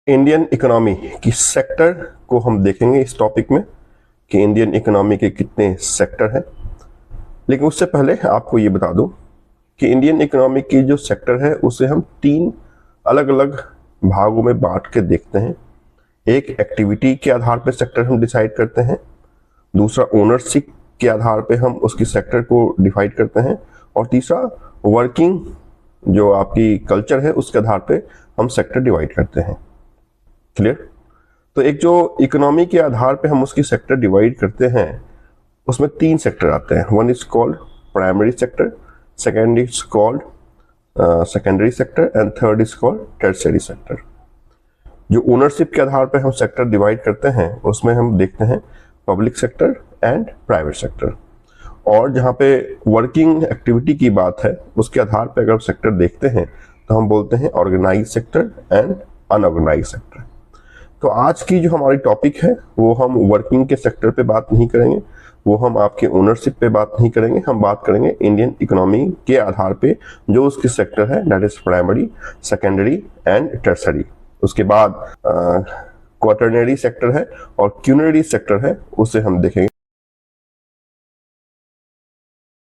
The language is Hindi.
इंडियन इकोनॉमी की सेक्टर को हम देखेंगे इस टॉपिक में कि इंडियन इकोनॉमी के कितने सेक्टर हैं। लेकिन उससे पहले आपको ये बता दूं कि इंडियन इकोनॉमी की जो सेक्टर है उसे हम 3 अलग अलग भागों में बांट के देखते हैं। एक एक्टिविटी के आधार पर सेक्टर हम डिसाइड करते हैं, दूसरा ओनरशिप के आधार पे हम उसकी सेक्टर को डिवाइड करते हैं, और तीसरा वर्किंग जो आपकी कल्चर है उसके आधार पे हम सेक्टर डिवाइड करते हैं। क्लियर? तो एक जो इकोनॉमी के आधार पे हम उसकी सेक्टर डिवाइड करते हैं उसमें 3 सेक्टर आते हैं। One is called primary sector, second is called secondary sector and third is called tertiary sector. जो ओनरशिप के आधार पे हम सेक्टर डिवाइड करते हैं उसमें हम देखते हैं public sector and private sector, और जहाँ पे वर्किंग एक्टिविटी की बात है उसके आधार पे अगर सेक्टर देखते हैं तो हम बोलते हैं organise sector and unorganise sector. तो आज की जो हमारी टॉपिक है वो हम वर्किंग के सेक्टर पे बात नहीं करेंगे, वो हम आपके ओनरशिप पे बात नहीं करेंगे, हम बात करेंगे इंडियन इकोनॉमी के आधार पे जो उसकी सेक्टर है, that is primary, secondary and tertiary. उसके बाद क्वाटरनरी सेक्टर है और क्यूनरी सेक्टर है, उसे हम देखेंगे।